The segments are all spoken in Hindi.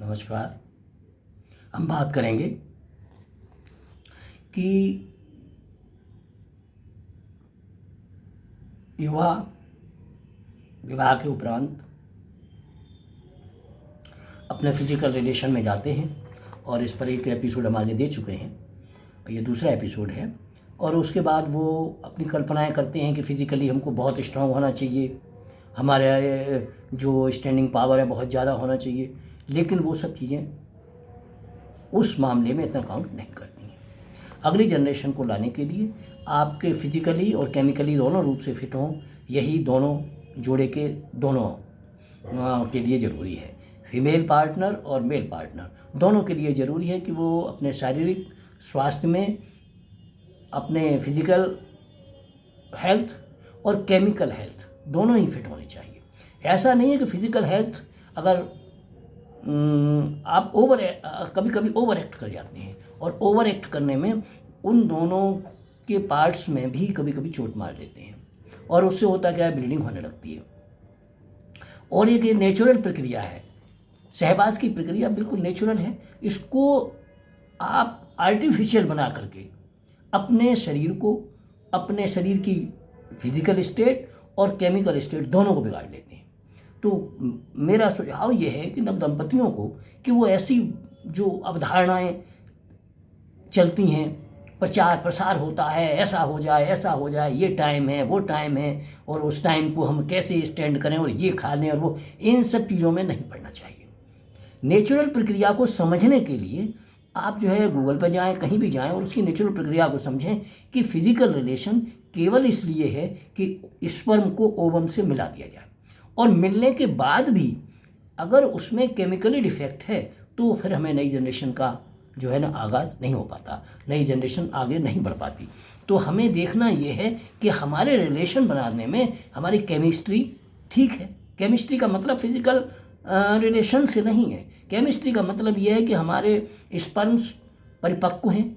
नमस्कार। हम बात करेंगे कि युवा विवाह के उपरांत अपने फिजिकल रिलेशन में जाते हैं और इस पर एक एपिसोड हम आगे दे चुके हैं, ये दूसरा एपिसोड है। और उसके बाद वो अपनी कल्पनाएं करते हैं कि फ़िज़िकली हमको बहुत स्ट्रांग होना चाहिए, हमारे जो स्टैंडिंग पावर है बहुत ज़्यादा होना चाहिए, लेकिन वो सब चीज़ें उस मामले में इतना काउंट नहीं करती हैं। अगली जनरेशन को लाने के लिए आपके फिज़िकली और केमिकली दोनों रूप से फिट हों, यही दोनों जोड़े के दोनों के लिए ज़रूरी है। फीमेल पार्टनर और मेल पार्टनर दोनों के लिए ज़रूरी है कि वो अपने शारीरिक स्वास्थ्य में अपने फिज़िकल हेल्थ और केमिकल हेल्थ दोनों ही फिट होनी चाहिए। ऐसा नहीं है कि फ़िज़िकल हेल्थ अगर आप कभी कभी ओवर एक्ट कर जाते हैं और ओवर एक्ट करने में उन दोनों के पार्ट्स में भी कभी कभी चोट मार लेते हैं और उससे होता क्या है, ब्लीडिंग होने लगती है। और ये नेचुरल प्रक्रिया है, सहवास की प्रक्रिया बिल्कुल नेचुरल है। इसको आप आर्टिफिशियल बना करके अपने शरीर की फिजिकल स्टेट और केमिकल स्टेट दोनों को बिगाड़ लेते हैं। तो मेरा सुझाव ये है कि नवदंपतियों को कि वो ऐसी जो अवधारणाएं चलती हैं, प्रचार प्रसार होता है, ऐसा हो जाए, ये टाइम है, वो टाइम है, और उस टाइम को हम कैसे स्टैंड करें और ये खा लें और वो, इन सब चीज़ों में नहीं पड़ना चाहिए। नेचुरल प्रक्रिया को समझने के लिए आप जो है गूगल पर जाएं, कहीं भी जाएं और उसकी नेचुरल प्रक्रिया को समझें कि फिजिकल रिलेशन केवल इसलिए है कि स्पर्म को ओवम से मिला दिया जाए, और मिलने के बाद भी अगर उसमें केमिकली डिफेक्ट है तो फिर हमें नई जनरेशन का जो है ना आगाज़ नहीं हो पाता, नई जनरेशन आगे नहीं बढ़ पाती। तो हमें देखना ये है कि हमारे रिलेशन बनाने में हमारी केमिस्ट्री ठीक है। केमिस्ट्री का मतलब फिजिकल रिलेशन से नहीं है। केमिस्ट्री का मतलब ये है कि हमारे स्पर्म्स परिपक्व हैं,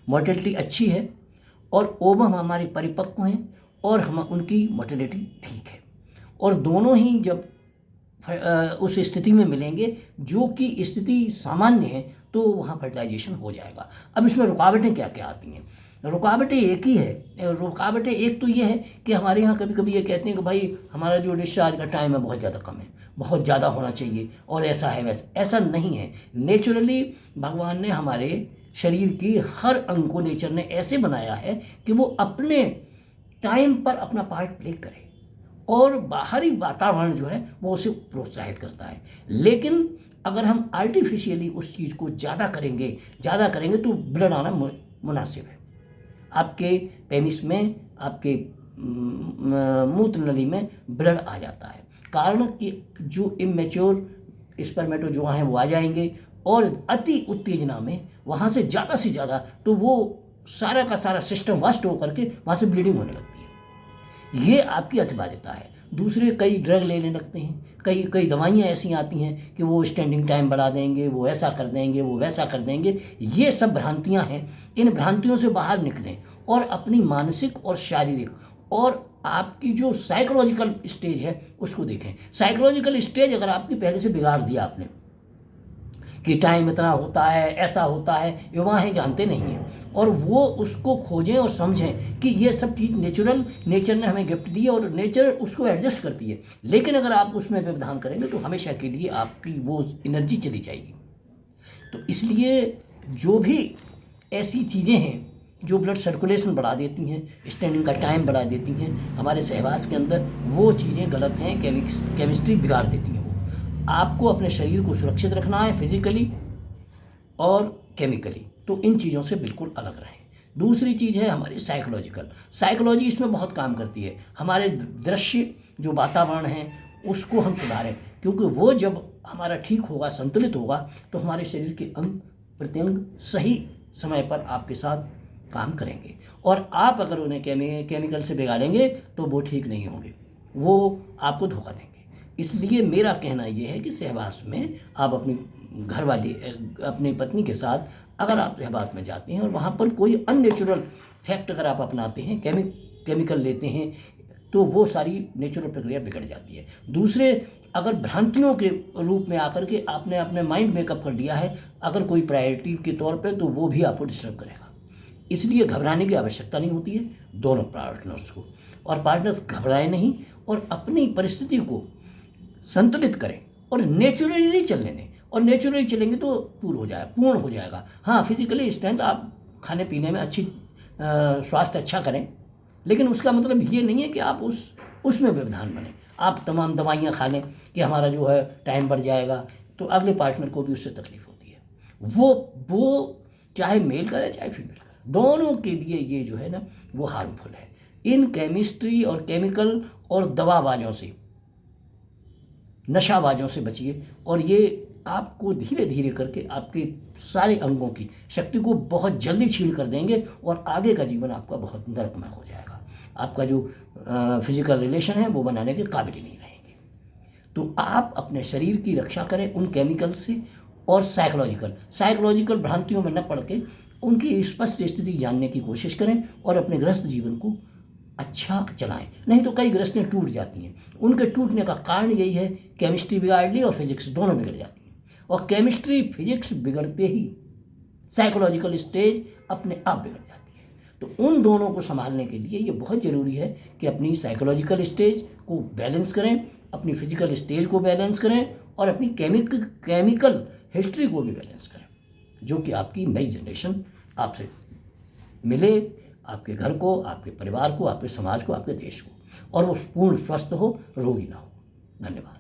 मोटिलिटी अच्छी है, और ओवम हमारे परिपक्व हैं और हम उनकी मोटिलिटी ठीक है, और दोनों ही जब उस स्थिति में मिलेंगे जो कि स्थिति सामान्य है तो वहाँ फर्टिलाइजेशन हो जाएगा। अब इसमें रुकावटें क्या क्या आती हैं? रुकावटें एक ही है। रुकावटें एक तो ये है कि हमारे यहाँ कभी कभी ये कहते हैं कि भाई हमारा जो डिस्चार्ज का टाइम है बहुत ज़्यादा कम है, बहुत ज़्यादा होना चाहिए, और ऐसा है वैसा। ऐसा नहीं है। नेचुरली भगवान ने हमारे शरीर की हर अंग को नेचर ने ऐसे बनाया है कि वो अपने टाइम पर अपना पार्ट प्ले करे, और बाहरी वातावरण जो है वो उसे प्रोत्साहित करता है। लेकिन अगर हम आर्टिफिशियली उस चीज़ को ज़्यादा करेंगे तो ब्लड आना मुनासिब है। आपके पेनिस में, आपके मूत्र नली में ब्लड आ जाता है, कारण कि जो इमेच्योर स्पर्मेटोजोआ हैं वो आ जाएंगे, और अति उत्तेजना में वहाँ से ज़्यादा तो वो सारा का सारा सिस्टम वास्ट होकर के वहाँ से ब्लीडिंग होने लगती है। ये आपकी अतिबाध्यता है। दूसरे कई ड्रग लेने लगते हैं, कई दवाइयाँ ऐसी आती हैं कि वो स्टैंडिंग टाइम बढ़ा देंगे, वो ऐसा कर देंगे, वो वैसा कर देंगे। ये सब भ्रांतियाँ हैं। इन भ्रांतियों से बाहर निकलें और अपनी मानसिक और शारीरिक और आपकी जो साइकोलॉजिकल स्टेज है उसको देखें। साइकोलॉजिकल स्टेज अगर आपकी पहले से बिगाड़ दिया आपने कि टाइम इतना होता है, ऐसा होता है, युवा जानते नहीं हैं, और वो उसको खोजें और समझें कि ये सब चीज़ नेचर ने हमें गिफ्ट दी है और नेचर उसको एडजस्ट करती है। लेकिन अगर आप उसमें व्यवधान करेंगे तो हमेशा के लिए आपकी वो एनर्जी चली जाएगी। तो इसलिए जो भी ऐसी चीज़ें हैं जो ब्लड सर्कुलेशन बढ़ा देती हैं, स्टैंडिंग का टाइम बढ़ा देती हैं हमारे सहवास के अंदर, वो चीज़ें गलत हैं, केमिस्ट्री बिगाड़ देती हैं। आपको अपने शरीर को सुरक्षित रखना है फिजिकली और केमिकली, तो इन चीज़ों से बिल्कुल अलग रहें। दूसरी चीज़ है हमारी साइकोलॉजी इसमें बहुत काम करती है। हमारे दृश्य जो वातावरण है उसको हम सुधारें, क्योंकि वो जब हमारा ठीक होगा, संतुलित होगा, तो हमारे शरीर के अंग प्रत्यंग सही समय पर आपके साथ काम करेंगे, और आप अगर उन्हें केमिकल से बिगाड़ेंगे तो वो ठीक नहीं होंगे, वो आपको धोखा देंगे। इसलिए मेरा कहना यह है कि सहवास में आप अपनी पत्नी के साथ अगर आप सहवास में जाते हैं और वहाँ पर कोई अननेचुरल फैक्ट अगर आप अपनाते हैं, केमिकल लेते हैं, तो वो सारी नेचुरल प्रक्रिया बिगड़ जाती है। दूसरे अगर भ्रांतियों के रूप में आकर के आपने अपने माइंड मेकअप कर लिया है अगर कोई प्रायोरिटी के तौर पे, तो वो भी आपको डिस्टर्ब करेगा। इसलिए घबराने की आवश्यकता नहीं होती है दोनों पार्टनर्स को, और पार्टनर्स घबराए नहीं और अपनी परिस्थिति को संतुलित करें और नेचुरली चलने दें, और नेचुरली चलेंगे तो पूर्ण हो जाएगा। हाँ, फिजिकली स्ट्रेंथ आप खाने पीने में अच्छी स्वास्थ्य अच्छा करें, लेकिन उसका मतलब ये नहीं है कि आप उसमें व्यवधान बने। आप तमाम दवाइयाँ खा लें कि हमारा जो है टाइम बढ़ जाएगा, तो अगले पार्टनर को भी उससे तकलीफ होती है। वो चाहे मेल करे चाहे फीमेल करे, दोनों के लिए ये जो है ना वो हार्मफुल है। इन केमिस्ट्री और केमिकल और दवाबाजों से, नशाबाजों से बचिए, और ये आपको धीरे धीरे करके आपके सारे अंगों की शक्ति को बहुत जल्दी छीन कर देंगे और आगे का जीवन आपका बहुत नरकमय हो जाएगा। आपका जो फिजिकल रिलेशन है वो बनाने के काबिल ही नहीं रहेंगे। तो आप अपने शरीर की रक्षा करें उन केमिकल से, और साइकोलॉजिकल भ्रांतियों में न पड़ के उनकी स्पष्ट स्थिति जानने की कोशिश करें और अपने गृहस्थ जीवन को अच्छा चलाएं। नहीं तो कई गृहस्थियाँ टूट जाती हैं। उनके टूटने का कारण यही है केमिस्ट्री बिगाड़ ली और फिजिक्स दोनों बिगड़ जाती हैं, और केमिस्ट्री फिजिक्स बिगड़ते ही साइकोलॉजिकल स्टेज अपने आप बिगड़ जाती है। तो उन दोनों को संभालने के लिए ये बहुत ज़रूरी है कि अपनी साइकोलॉजिकल स्टेज को बैलेंस करें, अपनी फिजिकल स्टेज को बैलेंस करें, और अपनी केमिकल हिस्ट्री को भी बैलेंस करें, जो कि आपकी नई जनरेशन आपसे मिले, आपके घर को, आपके परिवार को, आपके समाज को, आपके देश को, और वो पूर्ण स्वस्थ हो, रोगी ना हो। धन्यवाद।